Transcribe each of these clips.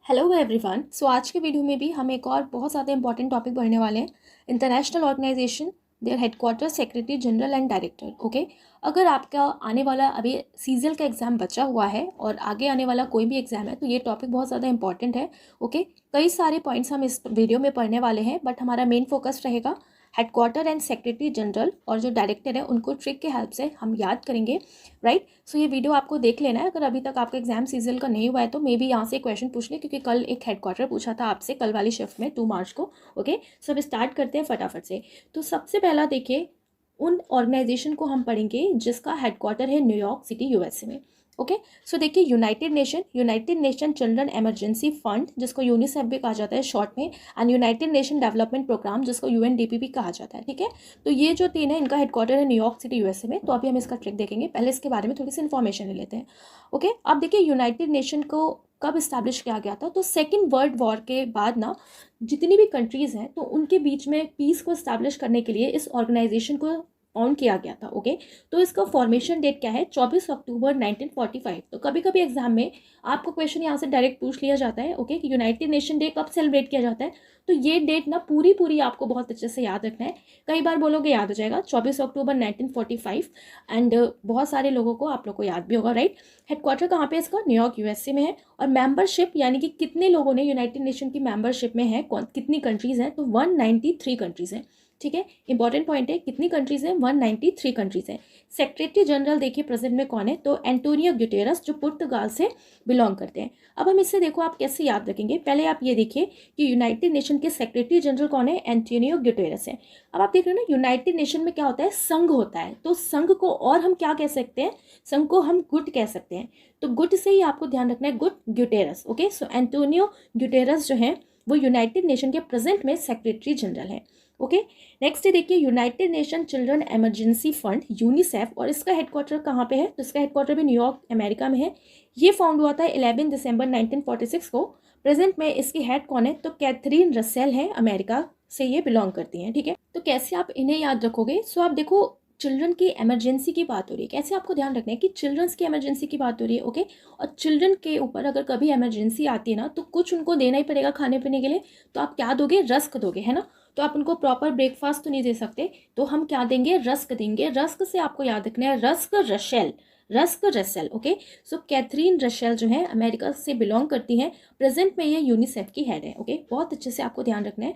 Hello everyone. सो आज के video में भी हम एक और बहुत ज़्यादा इंपॉर्टेंट टॉपिक पढ़ने वाले हैं। International organisation, their headquarter, secretary general and director. Okay, अगर आपका आने वाला अभी सीजीएल का एग्ज़ाम बचा हुआ है और आगे आने वाला कोई भी एग्ज़ाम है तो ये टॉपिक बहुत ज़्यादा इंपॉर्टेंट है। ओके, कई सारे पॉइंट्स हम इस वीडियो में पढ़ने वाले हैं, बट हमारा मेन फोकस रहेगा हेडक्वार्टर एंड सेक्रेटरी जनरल, और जो डायरेक्टर है उनको ट्रिक के हेल्प से हम याद करेंगे। राइट, सो ये वीडियो आपको देख लेना है। अगर अभी तक आपका एग्जाम सीजन का नहीं हुआ है तो मे बी यहाँ से क्वेश्चन पूछ ले, क्योंकि कल एक हेडक्वार्टर पूछा था आपसे कल वाली शिफ्ट में 2 मार्च को। ओके, सो अब स्टार्ट करते हैं फटाफट से। तो सबसे पहला देखिए, उन ऑर्गेनाइजेशन को हम पढ़ेंगे जिसका हेडक्वार्टर है न्यूयॉर्क सिटी यूएसए में। ओके, सो देखिए, United Nation Children Emergency Fund, जिसको यूनिसेफ भी कहा जाता है शॉर्ट में, and United Nation development Programme, जिसको यूएनडीपी भी कहा जाता है। ठीक है, तो ये जो तीन है इनका हेडक्वार्टर है न्यूयॉर्क सिटी यूएसए में। तो अभी हम इसका ट्रिक देखेंगे, पहले इसके बारे में थोड़ी सी इन्फॉर्मेशन ले लेते हैं। ओके, अब देखिए, यूनाइटेड नेशन को कब इस्टेब्लिश किया गया था? तो सेकेंड वर्ल्ड वॉर के बाद ना जितनी भी कंट्रीज़ हैं तो उनके बीच में पीस को इस्टेब्लिश करने के लिए इस ऑर्गेनाइजेशन को ऑन किया गया था। ओके, तो इसका फॉर्मेशन डेट क्या है? 24 अक्टूबर 1945। तो कभी कभी एग्जाम में आपको क्वेश्चन यहाँ से डायरेक्ट पूछ लिया जाता है, ओके, कि यूनाइटेड नेशन डे कब सेलिब्रेट किया जाता है। तो ये डेट ना पूरी आपको बहुत अच्छे से याद रखना है। कई बार बोलोगे याद हो जाएगा, 24 अक्टूबर 1945। एंड बहुत सारे लोगों को, आप लोग को याद भी होगा। राइट, हेडक्वार्टर कहाँ पे इसका? न्यूयॉर्क यूएसए में है। और मेंबरशिप यानी कि कितने लोगों ने यूनाइटेड नेशन की मेंबरशिप में है, कितनी कंट्रीज़ हैं? तो 193 कंट्रीज़ हैं। ठीक है, इंपॉर्टेंट पॉइंट है, कितनी कंट्रीज हैं? 193 कंट्रीज हैं। सेक्रेटरी जनरल देखिए प्रेजेंट में कौन है? तो एंटोनियो गुटेरस, जो पुर्तगाल से बिलोंग करते हैं। अब हम इससे देखो आप कैसे याद रखेंगे। पहले आप ये देखिए कि यूनाइटेड नेशन के सेक्रेटरी जनरल कौन है? एंटोनियो गुटेरस है। अब आप देख रहे हो ना, यूनाइटेड नेशन में क्या होता है? संघ होता है। तो संघ को और हम क्या कह सकते हैं? संघ को हम गुट कह सकते हैं। तो गुट से ही आपको ध्यान रखना है, गुट गुटेरस। ओके, सो एंटोनियो गुटेरस जो है वो यूनाइटेड नेशन के प्रेजेंट में सेक्रेटरी जनरल है। ओके, नेक्स्ट देखिए, United Nation Children Emergency fund, UNICEF, और इसका हेडक्वार्टर कहाँ पे है? तो इसका हेडक्वार्टर भी न्यूयॉर्क अमेरिका में है। ये फाउंड हुआ था 11 दिसंबर 1946 को। प्रेजेंट में इसकी हेड कौन है? तो कैथरीन रसेल है, अमेरिका से ये बिलोंग करती हैं। ठीक है, तो कैसे आप इन्हें याद रखोगे? सो आप देखो, चिल्ड्रन की इमरजेंसी की बात हो रही है, कैसे आपको ध्यान रखना है कि चिल्ड्रंस की इमरजेंसी की बात हो रही है। ओके, और चिल्ड्रन के ऊपर अगर कभी इमरजेंसी आती है ना तो कुछ उनको देना ही पड़ेगा खाने पीने के लिए। तो आप क्या दोगे? रस्क दोगे, है ना। तो आप उनको प्रॉपर ब्रेकफास्ट तो नहीं दे सकते, तो हम क्या देंगे? रस्क देंगे। रस्क से आपको याद रखना है, Rusk Russell, Rusk Russell. Okay, so Catherine Russell जो है अमेरिका से बिलोंग करती हैं। प्रेजेंट में ये यूनिसेफ की हेड है। ओके, बहुत अच्छे से आपको ध्यान रखना है।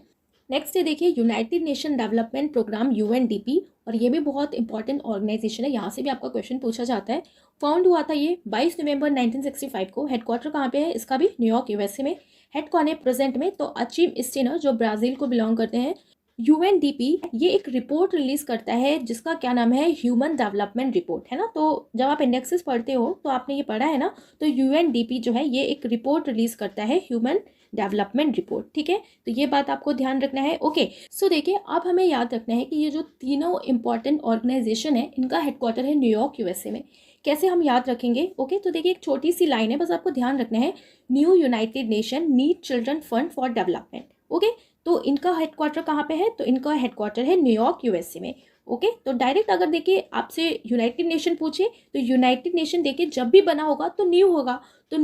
नेक्स्ट है देखिए, United Nation development programme, UNDP, और ये भी बहुत इंपॉर्टेंट ऑर्गेनाइजेशन है। यहाँ से भी आपका क्वेश्चन पूछा जाता है। फाउंड हुआ था ये 22 नवंबर 1965 को। हेडक्वार्टर कहाँ पे है इसका? भी न्यूयॉर्क यूएसए में। हेड कौन है प्रेजेंट में? तो अचीम स्टेनर, जो ब्राज़ील को बिलोंग करते हैं। यूएनडीपी ये एक रिपोर्ट रिलीज करता है जिसका क्या नाम है? ह्यूमन डेवलपमेंट रिपोर्ट, है ना। तो जब आप इंडेक्सेस पढ़ते हो तो आपने ये पढ़ा है ना। तो यूएनडीपी जो है ये एक रिपोर्ट रिलीज करता है, ह्यूमन डेवलपमेंट रिपोर्ट। ठीक है, तो ये बात आपको ध्यान रखना है। ओके, सो देखिए, अब हमें याद रखना है कि ये जो तीनों इंपॉर्टेंट ऑर्गेनाइजेशन है इनका हेडक्वार्टर है न्यूयॉर्क यूएसए में। कैसे हम याद रखेंगे? ओके, तो देखिए, एक छोटी सी लाइन है, बस आपको ध्यान रखना है, new United nation need children fund for development. Okay, तो इनका हेडक्वार्टर कहाँ पे है? तो इनका हेडक्वार्टर है न्यूयॉर्क यूएसए में। ओके, तो डायरेक्ट अगर देखिए आपसे यूनाइटेड नेशन पूछे तो यूनाइटेड नेशन देखिए जब भी बना होगा तो न्यू होगा, तो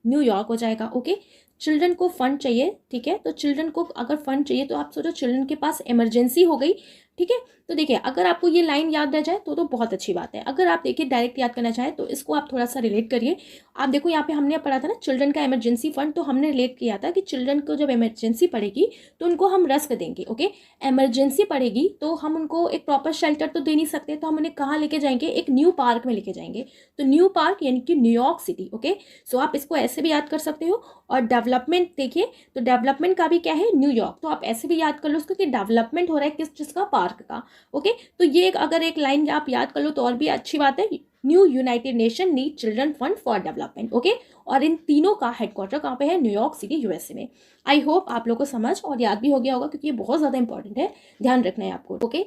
न्यूयॉर्क हो जाएगा। ओके, चिल्ड्रन को फंड चाहिए, ठीक है, तो चिल्ड्रन को अगर फंड चाहिए तो आप सोचो चिल्ड्रन के पास इमरजेंसी हो गई। ठीक है, तो देखिए अगर आपको ये लाइन याद रह जाए तो बहुत अच्छी बात है। अगर आप देखिए डायरेक्ट याद करना चाहे तो इसको आप थोड़ा सा रिलेट करिए। आप देखो यहाँ पे हमने पढ़ा था ना चिल्ड्रन का इमरजेंसी फंड, तो हमने रिलेट किया था कि चिल्ड्रन को जब इमरजेंसी पड़ेगी तो उनको हम रस्क देंगे। ओके, इमरजेंसी पड़ेगी तो हम उनको एक प्रॉपर शेल्टर तो दे नहीं सकते, तो हम उन्हें कहाँ लेके जाएंगे? एक न्यू पार्क में लेके जाएंगे। तो न्यू पार्क यानी कि न्यूयॉर्क सिटी। ओके, सो आप इसको ऐसे भी याद कर सकते हो। और डेवलपमेंट देखिए, तो डेवलपमेंट का भी क्या है? न्यूयॉर्क। तो आप ऐसे भी याद कर लो उसको कि डेवलपमेंट हो रहा है किस चीज़ का? पार्क का। ओके, तो ये अगर एक लाइन आप याद कर लो तो और भी अच्छी बात है। New United nation need children fund for development. Okay, और इन तीनों का हेडक्वार्टर कहाँ पे है? न्यूयॉर्क सिटी यूएसए में। आई होप आप लोगों को समझ और याद भी हो गया होगा, क्योंकि ये बहुत ज़्यादा इंपॉर्टेंट है, ध्यान रखना है आपको। ओके,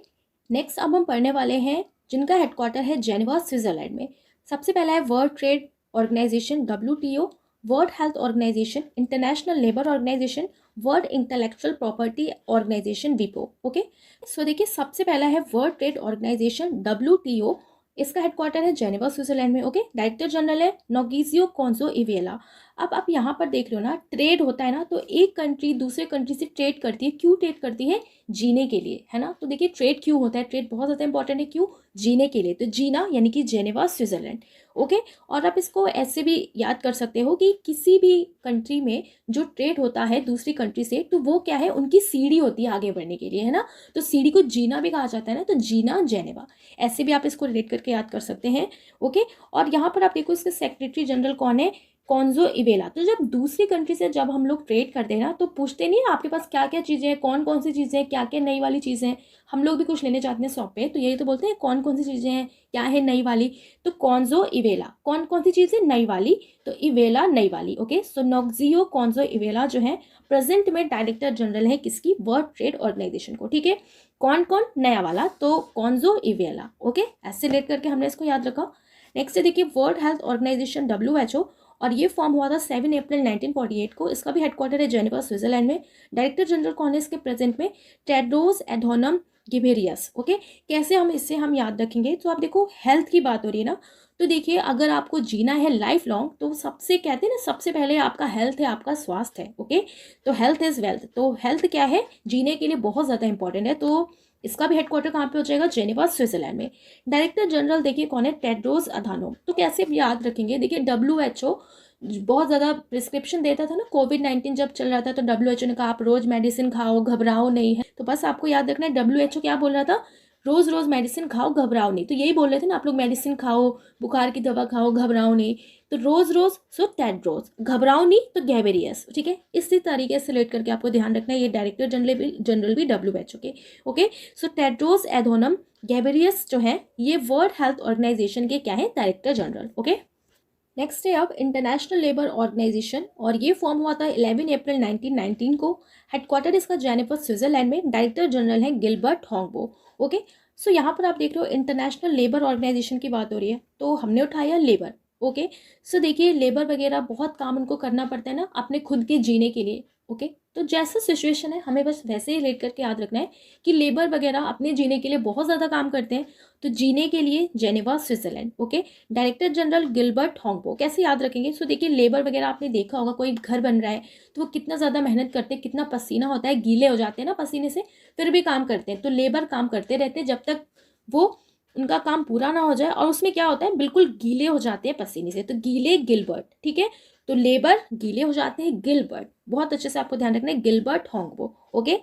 नेक्स्ट अब हम पढ़ने वाले हैं जिनका हेडक्वार्टर है जेनेवा, स्विट्जरलैंड में। सबसे पहला है world trade organization, WTO, world health organization, international labour organization, world intellectual property organization, विपो। ओके, सो देखिए, सबसे पहला है वर्ल्ड ट्रेड ऑर्गेनाइजेशन, WTO। इसका हेडक्वार्टर है जेनेवा स्विट्जरलैंड में। ओके, डायरेक्टर जनरल है नोगिजियो कॉन्जो इवेला। अब आप यहाँ पर देख रहे हो ना, ट्रेड होता है ना, तो एक कंट्री दूसरे कंट्री से ट्रेड करती है। क्यों ट्रेड करती है? जीने के लिए, है ना। तो देखिए ट्रेड क्यों होता है, ट्रेड बहुत ज़्यादा इंपॉर्टेंट है। क्यों? जीने के लिए। तो जीना यानी कि जेनेवा स्विट्जरलैंड। ओके, और आप इसको ऐसे भी याद कर सकते हो कि किसी भी कंट्री में जो ट्रेड होता है दूसरी कंट्री से, तो वो क्या है, उनकी सीढ़ी होती है आगे बढ़ने के लिए, है ना। तो सीढ़ी को जीना भी कहा जाता है ना, तो जीना जेनेवा, ऐसे भी आप इसको रिलेट करके याद कर सकते हैं। ओके, और यहाँ पर आप देखो इसके सेक्रेटरी जनरल कौन है, कॉन्जो इवेला। तो जब दूसरी कंट्री से जब हम लोग ट्रेड करते हैं ना, तो पूछते नहीं है आपके पास क्या क्या चीज़ें हैं, कौन कौन सी चीज़ें हैं, क्या क्या नई वाली चीज़ें हैं। हम लोग भी कुछ लेने चाहते हैं शॉप पे, तो यही तो बोलते हैं कौन कौन सी चीज़ें हैं, क्या है नई वाली। तो कॉन्जो इवेला, कौन कौन सी चीज़ें नई वाली, तो इवेला नई वाली। ओके, सो नोगिजियो कॉन्जो इवेला जो है प्रेजेंट में डायरेक्टर जनरल है किसकी, वर्ल्ड ट्रेड ऑर्गेनाइजेशन को। ठीक है, कौन कौन नया वाला, तो कॉन्जो इवेला। ओके, ऐसे लेट करके हमने इसको याद रखा। नेक्स्ट है देखिए वर्ल्ड हेल्थ ऑर्गेनाइजेशन WHO, और ये फॉर्म हुआ था 7 अप्रैल 1948 को। इसका भी हेडक्वार्टर है जेनेवा स्विट्जरलैंड में। डायरेक्टर जनरल कौन है इसके प्रेजेंट में, टेड्रोस एडहानम गिबेरियस। ओके, कैसे हम इससे हम याद रखेंगे, तो आप देखो हेल्थ की बात हो रही है ना, तो देखिए अगर आपको जीना है लाइफ लॉन्ग, तो सबसे कहते हैं ना, सबसे पहले आपका हेल्थ है, आपका स्वास्थ्य है। ओके, तो हेल्थ इज वेल्थ, तो हेल्थ क्या है, जीने के लिए बहुत ज़्यादा इंपॉर्टेंट है। तो इसका भी हेडक्वार्टर कहाँ पे हो जाएगा, जेनेवा स्विट्जरलैंड में। डायरेक्टर जनरल देखिए कौन है, टेड्रोस अधानोम। तो कैसे आप याद रखेंगे, देखिए WHO बहुत ज़्यादा प्रिस्क्रिप्शन देता था ना, कोविड-19 जब चल रहा था, तो WHO ने कहा आप रोज़ मेडिसिन खाओ, घबराओ नहीं है। तो बस आपको याद रखना है WHO क्या बोल रहा था, रोज़ रोज़ मेडिसिन खाओ, घबराओ नहीं। तो यही बोल रहे थे ना आप लोग, मेडिसिन खाओ, बुखार की दवा खाओ, घबराओ नहीं। तो रोज़ रोज़ सो टेड्रोस, घबराओ नहीं तो गैबेरियस। ठीक है, इसी तरीके से लेट करके आपको ध्यान रखना है, ये डायरेक्टर जनरल भी WHO के। ओके, सो टेड्रोस एडहानम गैबेरियस जो है, ये वर्ल्ड हेल्थ ऑर्गेनाइजेशन के क्या है, डायरेक्टर जनरल। ओके, नेक्स्ट है अब इंटरनेशनल लेबर ऑर्गेनाइजेशन, और ये फॉर्म हुआ था 11 अप्रैल 1919 को। हेडक्वार्टर इसका जेनेवा स्विट्जरलैंड में। डायरेक्टर जनरल है गिलबर्ट हॉन्गबो। ओके, सो यहाँ पर आप देख रहे हो इंटरनेशनल लेबर ऑर्गेनाइजेशन की बात हो रही है, तो हमने उठाया लेबर। ओके, सो देखिए लेबर वगैरह बहुत काम उनको करना पड़ता है ना अपने खुद के जीने के लिए। ओके, तो जैसा सिचुएशन है हमें बस वैसे ही रिलेट करके याद रखना है कि लेबर वगैरह अपने जीने के लिए बहुत ज़्यादा काम करते हैं, तो जीने के लिए Geneva Switzerland. Okay, director general Gilbert Houngbo. कैसे याद रखेंगे, सो देखिए लेबर वगैरह आपने देखा होगा, कोई घर बन रहा है तो वो कितना ज़्यादा मेहनत करते हैं, कितना पसीना होता है, गीले हो जाते हैं ना पसीने से, फिर भी काम करते हैं। तो लेबर काम करते रहते हैं जब तक वो उनका काम पूरा ना हो जाए, और उसमें क्या होता है, बिल्कुल गीले हो जाते हैं पसीने से, तो गीले गिलबर्ट। ठीक है, तो लेबर गीले हो जाते हैं, गिलबर्ट, बहुत अच्छे से आपको ध्यान रखना है, गिलबर्ट हॉन्गबो। ओके,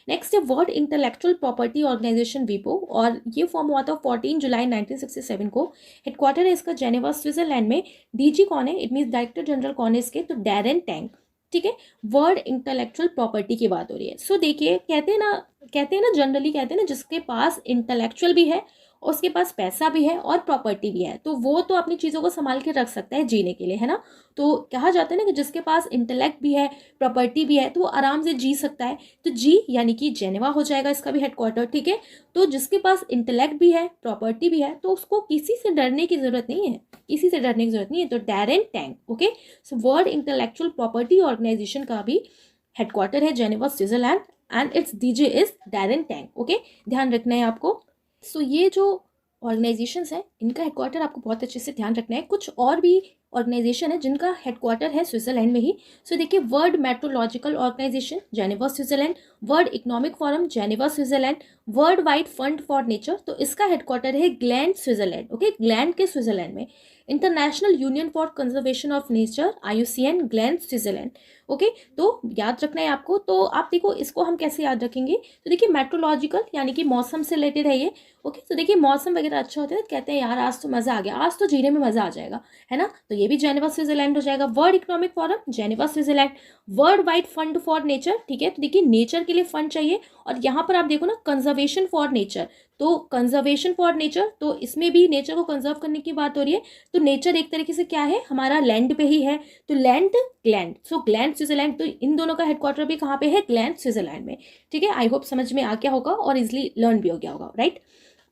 नेक्स्ट है वर्ल्ड इंटेलेक्चुअल प्रॉपर्टी ऑर्गेनाइजेशन वीपो, और ये फॉर्म हुआ था 14 जुलाई 1967 को। हेडक्वार्टर है इसका जेनेवा स्विट्जरलैंड में। DG कौन है, इट मीन्स डायरेक्टर जनरल कौन है इसके, तो डैरेन टैंग। ठीक है, वर्ल्ड इंटेलेक्चुअल प्रॉपर्टी की बात हो रही है। सो देखिए कहते हैं ना जनरली कहते हैं ना, जिसके पास इंटेलेक्चुअल भी है, उसके पास पैसा भी है और प्रॉपर्टी भी है, तो वो तो अपनी चीज़ों को संभाल के रख सकता है जीने के लिए, है ना। तो कहा जाता है ना कि जिसके पास इंटेलेक्ट भी है, प्रॉपर्टी भी है, तो वो आराम से जी सकता है। तो जी यानी कि जेनेवा हो जाएगा इसका भी हेडक्वार्टर। ठीक है, तो जिसके पास इंटेलेक्ट भी है, प्रॉपर्टी भी है, तो उसको किसी से डरने की जरूरत नहीं है, किसी से डरने की जरूरत नहीं है। तो Darren Tang. Okay, so world intellectual property organisation का भी हेडक्वार्टर है Geneva Switzerland, and its DG is Darren Tang. Okay, ध्यान रखना है आपको। सो ये जो ऑर्गेनाइजेशंस हैं इनका हेडक्वार्टर आपको बहुत अच्छे से ध्यान रखना है। कुछ और भी ऑर्गेनाइजेशन है जिनका हेडक्वार्टर है स्विट्जरलैंड में ही। सो देखिए world metrological organisation Geneva Switzerland, world economic forum Geneva Switzerland, world wide fund for nature, तो इसका हेडक्वार्टर है ग्लैंड स्विट्जरलैंड। ओके, ग्लैंड के स्विट्जरलैंड में। International union for conservation of nature IUCN Gland Switzerland. Okay, तो याद रखना है आपको। तो आप देखो इसको हम कैसे याद रखेंगे, तो देखिए मेट्रोलॉजिकल यानी कि मौसम से रिलेटेड है ये। ओके, तो देखिए मौसम वगैरह अच्छा होता है, कहते हैं यार आज तो मज़ा आ गया, आज तो जीने में मज़ा आ जाएगा, है ना, तो ये भी जेनेवा स्विट्जरलैंड हो जाएगा। World economic forum Geneva Switzerland, world wide fund for nature. ठीक है, तो देखिए नेचर के लिए फंड चाहिए, और यहाँ पर आप देखो ना कंजर्वेशन फॉर नेचर, तो कंजर्वेशन फॉर नेचर, तो इसमें भी नेचर को कंजर्व करने की बात हो रही है। तो नेचर एक तरीके से क्या है, हमारा लैंड पे ही है, तो लैंड ग्लैंड, सो ग्लैंड स्विट्जरलैंड, तो इन दोनों का हेडक्वार्टर भी कहाँ पे है, ग्लैंड स्विट्जरलैंड में। ठीक है, आई होप समझ में आ गया होगा और इजिली लर्न भी हो गया होगा, राइट।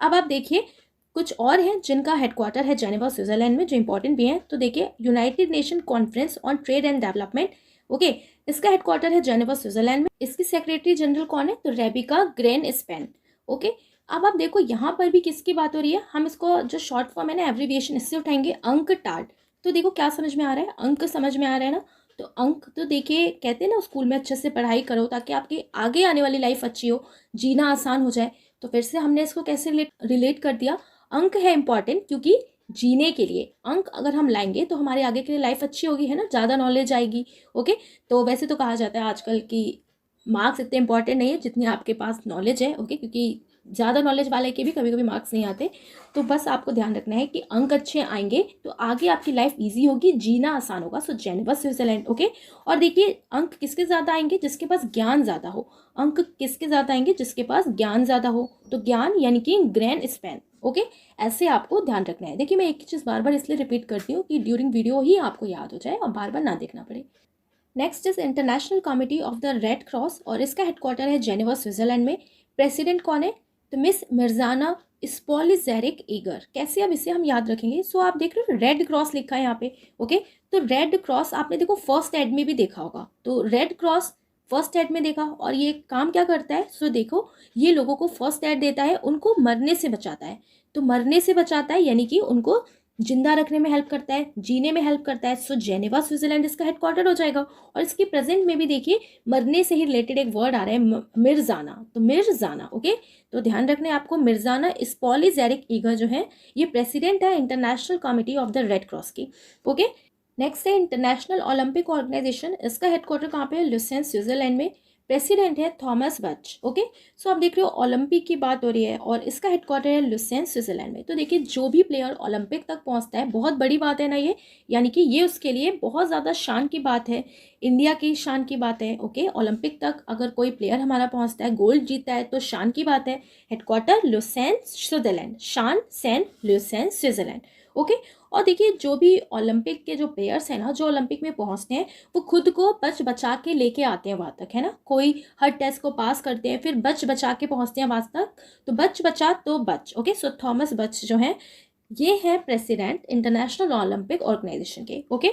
अब आप देखिए कुछ और हैं जिनका हेडक्वार्टर है जेनेवा स्विट्जरलैंड में, जो इंपॉर्टेंट भी हैं। तो देखिए United nation conference on trade and development. Okay, इसका हेडक्वार्टर है जेनेवा स्विट्जरलैंड में। इसकी सेक्रेटरी जनरल कौन है, तो रेबिका ग्रेन स्पेन। ओके, अब आप देखो यहाँ पर भी किसकी बात हो रही है, हम इसको जो शॉर्ट फॉर्म है ना एब्रीविएशन, इससे उठाएंगे अंक टाट। तो देखो क्या समझ में आ रहा है, अंक समझ में आ रहा है ना। तो अंक तो देखिए कहते हैं ना स्कूल में अच्छे से पढ़ाई करो ताकि आपकी आगे आने वाली लाइफ अच्छी हो, जीना आसान हो जाए। तो फिर से हमने इसको कैसे रिलेट कर दिया, अंक है इंपॉर्टेंट क्योंकि जीने के लिए अंक अगर हम लाएंगे तो हमारे आगे के लिए लाइफ अच्छी होगी, है ना, ज़्यादा नॉलेज आएगी। ओके, तो वैसे तो कहा जाता है आजकल की मार्क्स इतने इंपॉर्टेंट नहीं है जितनी आपके पास नॉलेज है। ओके, क्योंकि ज़्यादा नॉलेज वाले के भी कभी कभी मार्क्स नहीं आते। तो बस आपको ध्यान रखना है कि अंक अच्छे आएंगे तो आगे आपकी लाइफ इजी होगी, जीना आसान होगा। सो जेनेवा स्विट्जरलैंड। ओके, और देखिए अंक किसके ज़्यादा आएंगे, जिसके पास ज्ञान ज़्यादा हो। अंक किसके ज़्यादा आएंगे, जिसके पास ज्ञान ज़्यादा हो। तो ज्ञान यानी कि ग्रैंड स्पैन। ओके, ऐसे आपको ध्यान रखना है। देखिए मैं एक ही चीज़ बार बार इसलिए रिपीट करती हूँ कि ड्यूरिंग वीडियो ही आपको याद हो जाए और बार बार ना देखना पड़े। Next is international committee of the red cross और इसका हेडक्वार्टर है जेनेवा स्विट्जरलैंड में। प्रेसिडेंट कौन है, तो मिस मिर्जाना स्पॉलिजेरिक ईगर। कैसे अब इसे हम याद रखेंगे, सो आप देख रहे हो रेड क्रॉस लिखा है यहाँ पे। ओके, तो रेड क्रॉस आपने देखो फर्स्ट एड में भी देखा होगा, तो रेड क्रॉस फर्स्ट एड में देखा। और ये काम क्या करता है, सो देखो ये लोगों को फर्स्ट एड देता है, उनको मरने से बचाता है। तो मरने से बचाता है यानी कि उनको जिंदा रखने में हेल्प करता है, जीने में हेल्प करता है। सो जेनेवा स्विट्जरलैंड इसका हेडक्वार्टर हो जाएगा। और इसकी प्रेजेंट में भी देखिए मरने से ही रिलेटेड एक वर्ड आ रहा है मिर्जाना, तो मिर्जाना। ओके, तो ध्यान रखना है आपको, मिर्जाना स्पॉलिजेरिक ईगर जो है ये प्रेसिडेंट है international committee of the red cross की। ओके, नेक्स्ट है इंटरनेशनल ओलंपिक ऑर्गेनाइजेशन। इसका हेडक्वार्टर कहाँ पे है, लुसेन स्विट्जरलैंड में। प्रेसिडेंट है थॉमस बच। ओके, सो आप देख रहे हो ओलंपिक की बात हो रही है और इसका हेडक्वार्टर है लुसेन स्विट्जरलैंड में। तो देखिए जो भी प्लेयर ओलंपिक तक पहुंचता है, बहुत बड़ी बात है ना ये, यानी कि ये उसके लिए बहुत ज़्यादा शान की बात है, इंडिया की शान की बात है। ओके, ओलंपिक तक अगर कोई प्लेयर हमारा पहुंचता है, गोल्ड जीतता है, तो शान की बात है। हेडक्वार्टर लुसेन स्विट्जरलैंड, शान सेन लुसेन स्विट्जरलैंड। ओके, और देखिए जो भी ओलंपिक के जो प्लेयर्स हैं ना, जो ओलंपिक में पहुंचते हैं, वो खुद को बच बचा के लेके आते हैं वहाँ तक, है ना। कोई हर टेस्ट को पास करते हैं फिर बच बचा के पहुंचते हैं वहाँ तक, तो बच बचा तो बच। ओके, सो थॉमस बच जो है ये है प्रेसिडेंट इंटरनेशनल ओलंपिक ऑर्गेनाइजेशन के। ओके,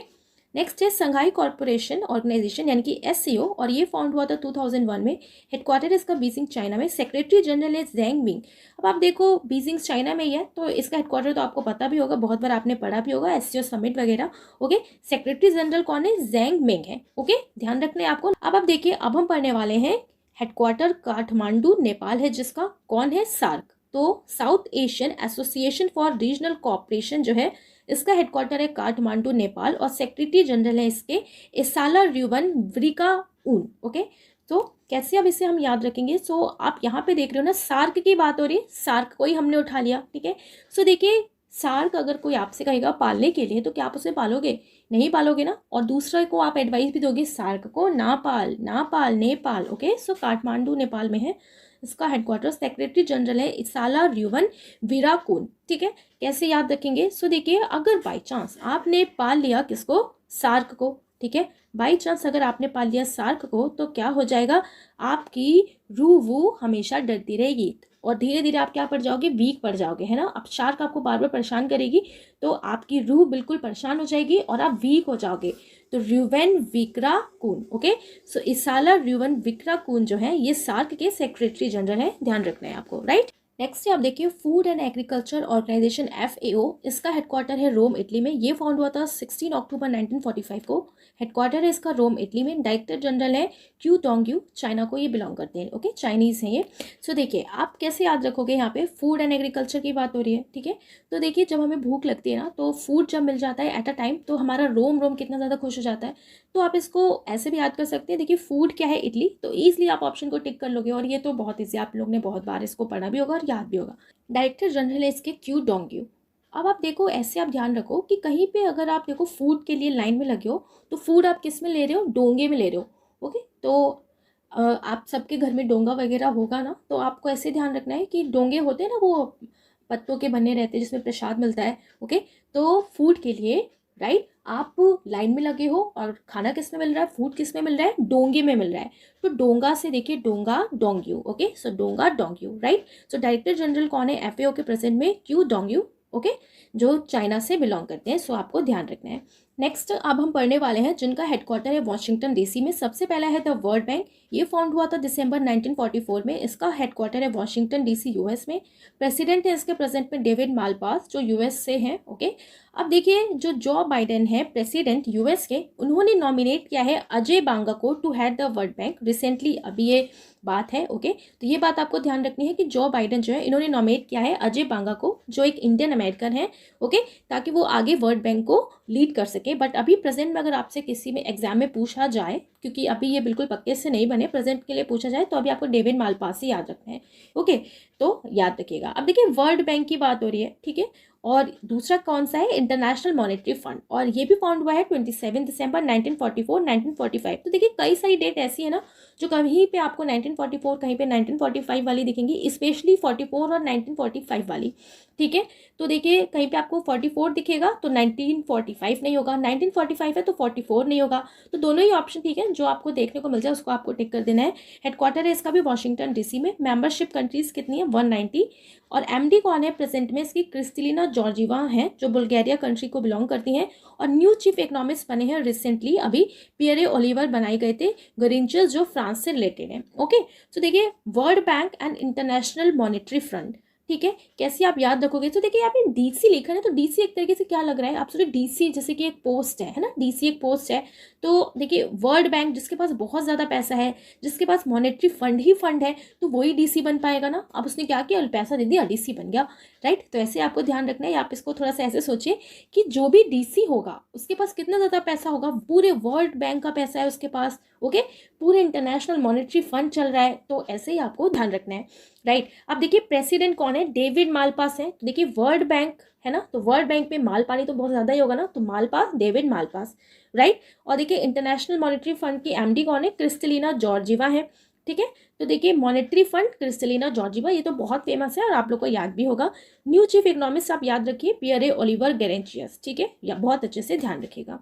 नेक्स्ट है संघाई कॉर्पोरेशन ऑर्गेनाइजेशन यानी कि एससीओ, और ये फाउंड हुआ था 2001 में। हेडक्वार्टर इसका बीजिंग चाइना में। सेक्रेटरी जनरल है जेंग मिंग। अब आप देखो बीजिंग चाइना में ही है तो इसका हेडक्वार्टर तो आपको पता भी होगा, बहुत बार आपने पढ़ा भी होगा, एससीओ समिट वगैरह। ओके, सेक्रेटरी जनरल कौन है, जेंग मिंग है। ओके, ध्यान रखना है आपको। अब आप देखिए अब हम पढ़ने वाले हैं हेडक्वार्टर काठमांडू नेपाल है, जिसका कौन है, सार्क। तो south Asian association for regional cooperation जो है इसका हेडक्वार्टर है काठमांडू नेपाल और सेक्रेटरी जनरल है इसके इसाला र्यूवन व्रिकाउन। ओके, तो कैसे अब इसे हम याद रखेंगे, सो आप यहाँ पे देख रहे हो ना सार्क की बात हो रही है, सार्क को ही हमने उठा लिया। ठीक है, सो देखिए सार्क अगर कोई आपसे कहेगा पालने के लिए तो क्या आप उसे पालोगे, नहीं पालोगे ना। और दूसरे को आप एडवाइस भी दोगे सार्क को ना पाल, ना पाल, नेपाल। ओके, सो काठमांडू नेपाल में है, इसका हेडक्वार्टर। सेक्रेटरी जनरल है इसाला र्यूवन विराकुन। ठीक है, कैसे याद रखेंगे, सो देखिए अगर बाई चांस आपने पाल लिया किसको, सार्क को, ठीक है, बाई चांस अगर आपने पाल लिया सार्क को तो क्या हो जाएगा, आपकी रूह वो हमेशा डरती रहेगी और धीरे धीरे आप क्या पड़ जाओगे, वीक पड़ जाओगे, है ना। अब शार्क आपको बार बार परेशान करेगी तो आपकी रूह बिल्कुल परेशान हो जाएगी और आप वीक हो जाओगे। तो र्यूवन विक्राकून। ओके, सो इसाला र्यूवन विक्राकून जो है ये सार्क के सेक्रेटरी जनरल है, ध्यान रखना है आपको, राइट। नेक्स्ट है आप देखिए food and agriculture organisation FAO, इसका हेडक्वार्टर है रोम इटली में। ये फाउंड हुआ था 16 अक्टूबर 1945 को। हेडक्वार्टर है इसका रोम इटली में। डायरेक्टर जनरल है क्यू डोंग्यू, चाइना को ये बिलोंग करते हैं। ओके, चाइनीज़ हैं ये। सो देखिए आप कैसे याद रखोगे, यहाँ पे फूड एंड एग्रीकल्चर की बात हो रही है। ठीक है, तो देखिए जब हमें भूख लगती है ना तो फूड जब मिल जाता है एट अ टाइम तो हमारा रोम रोम कितना ज़्यादा खुश हो जाता है। तो आप इसको ऐसे भी याद कर सकते हैं, देखिए फूड क्या है, इडली, तो ईजिली आप ऑप्शन को टिक कर लोगे और ये तो बहुत ईजी, आप लोग ने बहुत बार इसको पढ़ा भी होगा और याद भी होगा। डायरेक्टर जनरल है इसके क्यू डोंग्यू। अब आप देखो ऐसे आप ध्यान रखो कि कहीं पे अगर आप देखो फूड के लिए लाइन में लगे हो तो फूड आप किस में ले रहे हो, डोंगे में ले रहे हो। ओके, तो आप सबके घर में डोंगा वगैरह होगा ना, तो आपको ऐसे ध्यान रखना है कि डोंगे होते हैं ना वो पत्तों के बने रहते हैं जिसमें प्रसाद मिलता है। ओके, तो फूड के लिए राइट आप लाइन में लगे हो और खाना किस में मिल रहा है, फूड किस में मिल रहा है, डोंगे में मिल रहा है। तो डोंगा से देखिए डोंगा डोंग्यू। ओके, सो डोंगा Dongyu, right. So director general कौन है FAO के प्रेजेंट में, क्यू डोंग्यू। ओके, जो चाइना से बिलोंग करते हैं, सो आपको ध्यान रखना है। नेक्स्ट अब हम पढ़ने वाले हैं जिनका हेडक्वार्टर है वॉशिंगटन डीसी में। सबसे पहला है द वर्ल्ड बैंक। ये फाउंड हुआ था दिसंबर 1944 में। इसका हेडक्वार्टर है वॉशिंगटन डीसी यूएस में। प्रेसिडेंट है इसके प्रेजेंट में डेविड मालपास जो यूएस से हैं। ओके, अब देखिए जो जो बाइडेन है प्रेसिडेंट यूएस के, उन्होंने नॉमिनेट किया है अजय बांगा को to head the world bank. Recently अभी ये बात है। ओके, तो ये बात आपको ध्यान रखनी है कि जो बाइडेन जो है इन्होंने नॉमिनेट किया है अजय बांगा को, जो एक इंडियन अमेरिकन है। ओके, ताकि वो आगे वर्ल्ड बैंक को लीड कर सके। बट अभी प्रेजेंट में अगर आपसे किसी में एग्जाम में पूछा जाए, क्योंकि अभी ये बिल्कुल पक्के से नहीं बने, प्रेजेंट के लिए पूछा जाए तो अभी आपको डेविड मालपास ही याद रखना है। ओके, तो याद रखिएगा। अब देखिए वर्ल्ड बैंक की बात हो रही है, ठीक है। और दूसरा कौन सा है, इंटरनेशनल मॉनेटरी फंड, और ये भी फाउंड हुआ है 27 दिसंबर 1944 1945। तो देखिए कई सारी डेट ऐसी है ना जो कहीं पे आपको 1944 कहीं पे 1945 वाली दिखेंगी, स्पेशली 44 और 1945 वाली, ठीक है। तो देखिए कहीं पे आपको 44 दिखेगा तो 1945 नहीं होगा, 1945 है तो 44 नहीं होगा। तो दोनों ही ऑप्शन ठीक है, जो आपको देखने को मिल जाए उसको आपको टिक कर देना है। हेडक्वार्टर है इसका भी वॉशिंगटन डीसी में। मेंबरशिप कंट्रीज कितनी है, 190। और एमडी कौन है प्रेजेंट में इसकी, क्रिस्टलिना जॉर्जीवा हैं जो बुल्गारिया कंट्री को बिलोंग करती हैं। और न्यू चीफ इकोनॉमिस्ट बने हैं रिसेंटली, अभी पियरे ओलिवर बनाए गए थे, गरिंचस जो फ्रांस से रिलेटेड है। ओके, तो देखिए world bank and international monetary fund, ठीक है। कैसे आप याद रखोगे, तो देखिए यहाँ पे डीसी लिखा है, तो डीसी एक तरीके से क्या लग रहा है आप सोचिए, डीसी जैसे कि एक पोस्ट है ना, डीसी एक पोस्ट है। तो देखिए वर्ल्ड बैंक जिसके पास बहुत ज़्यादा पैसा है, जिसके पास मॉनेटरी फंड ही फंड है, तो वही डीसी बन पाएगा ना। अब उसने क्या किया, पैसा दे दिया, डीसी बन गया, राइट। तो ऐसे आपको ध्यान रखना है। आप इसको थोड़ा सा ऐसे सोचिए कि जो भी डीसी होगा उसके पास कितना ज़्यादा पैसा होगा, पूरे वर्ल्ड बैंक का पैसा है उसके पास। ओके, पूरे इंटरनेशनल मॉनेटरी फंड चल रहा है, तो ऐसे ही आपको ध्यान रखना है, राइट। अब देखिए प्रेसिडेंट कौन है, डेविड मालपास है। तो देखिए वर्ल्ड बैंक है ना, तो वर्ल्ड बैंक में माल पानी तो बहुत ज़्यादा ही होगा ना, तो मालपास, डेविड मालपास, राइट। और देखिए इंटरनेशनल मॉनेटरी फंड की एमडी कौन है, क्रिस्टलिना जॉर्जीवा है, ठीक है। तो देखिए मॉनेटरी फंड क्रिस्टलिना जॉर्जीवा, ये तो बहुत फेमस है और आप लोग को याद भी होगा। न्यू चीफ इकोनॉमिस्ट आप याद रखिए पियरे ओलिवर गेरेंचियस, ठीक है, या बहुत अच्छे से ध्यान रखिएगा।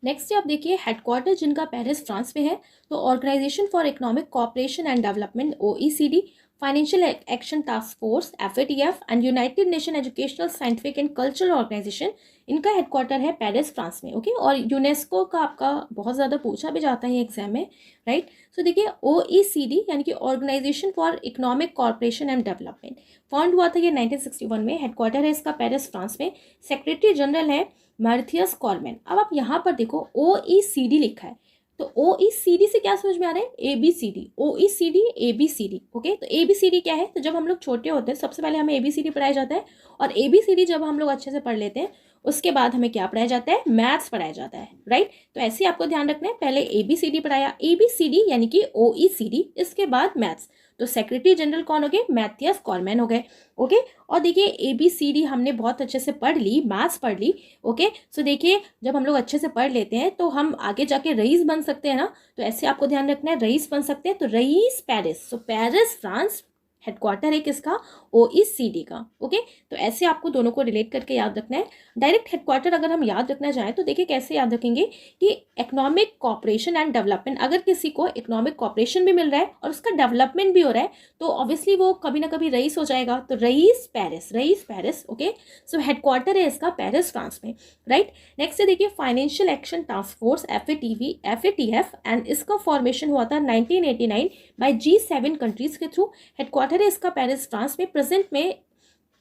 नेक्स्ट आप देखिए हेडक्वार्टर जिनका पेरिस फ्रांस में है। तो organisation for economic cooperation and development OECD, financial action task force FATF and United Nation educational scientific and cultural organisation, इनका हेडक्वार्टर है पेरिस फ्रांस में। ओके, और यूनेस्को का आपका बहुत ज़्यादा पूछा भी जाता है एग्जाम में, राइट। सो देखिए ओईसीडी यानी कि organisation for economic cooperation and development, found हुआ था ये 1961 में। हेडक्वार्टर है इसका पेरिस फ्रांस में। सेक्रेटरी जनरल है मार्थियस कॉर्मेन। अब आप यहाँ पर देखो ओईसीडी लिखा है, तो ओईसीडी से क्या समझ में आ रहा है, एबीसीडी, ओईसीडी एबीसीडी। ओके, तो एबीसीडी क्या है, तो जब हम लोग छोटे होते हैं सबसे पहले हमें एबीसीडी पढ़ाया जाता है, और एबीसीडी जब हम लोग अच्छे से पढ़ लेते हैं उसके बाद हमें क्या पढ़ाया जाता है, मैथ्स पढ़ाया जाता है, राइट। तो ऐसे ही आपको ध्यान रखना है, पहले एबीसीडी पढ़ाया, एबीसीडी यानी कि ओईसीडी, इसके बाद मैथ्स। तो सेक्रेटरी जनरल कौन हो गए, मैथियस कॉर्मेन हो गए। ओके, और देखिए एबीसीडी हमने बहुत अच्छे से पढ़ ली, मैथ्स पढ़ ली। ओके, सो देखिए जब हम लोग अच्छे से पढ़ लेते हैं तो हम आगे जाके रईस बन सकते हैं ना, तो ऐसे आपको ध्यान रखना है, रईस बन सकते हैं। तो रईस पेरिस, सो पेरिस फ्रांस हेडक्वार्टर है किसका, ओईसीडी का। ओके, तो ऐसे आपको दोनों को रिलेट करके याद रखना है। डायरेक्ट हेडक्वार्टर अगर हम याद रखना चाहें तो देखिए कैसे याद रखेंगे कि इकोनॉमिक कोऑपरेशन एंड डेवलपमेंट, अगर किसी को इकोनॉमिक कोऑपरेशन भी मिल रहा है और उसका डेवलपमेंट भी हो रहा है तो ऑब्वियसली वो कभी ना कभी रईस हो जाएगा, तो rice Paris, rice Paris. Okay, सो हेडक्वार्टर है इसका पेरिस फ्रांस में, राइट। नेक्स्ट है देखिए financial action task force FATF, and इसका फॉर्मेशन हुआ था 1989 बाय G7 कंट्रीज के थ्रू। हेडक्वार्टर है इसका पेरिस फ्रांस में। प्रेजेंट में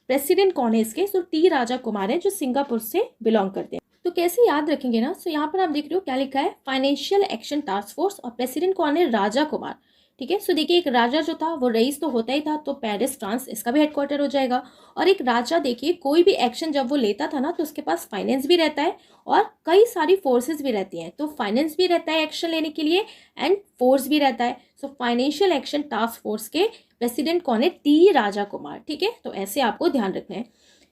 प्रेसिडेंट कौन है इसके, तो टी राजा कुमार है जो सिंगापुर से बिलोंग करते हैं। तो कैसे याद रखेंगे ना, सो यहाँ पर आप देख रहे हो क्या लिखा है, फाइनेंशियल एक्शन टास्क फोर्स, और प्रेसिडेंट कौन है, राजा कुमार, ठीक है। सो देखिए एक राजा जो था वो रईस तो होता ही था, तो पेरिस फ्रांस इसका भी हेडक्वार्टर हो जाएगा। और एक राजा देखिए कोई भी एक्शन जब वो लेता था ना तो उसके पास फाइनेंस भी रहता है और कई सारी फोर्सेस भी रहती हैं, तो फाइनेंस भी रहता है एक्शन लेने के लिए एंड फोर्स भी रहता है। So financial action task force के प्रेसिडेंट कौन है, टी राजा कुमार, ठीक है। तो ऐसे आपको ध्यान रखना है।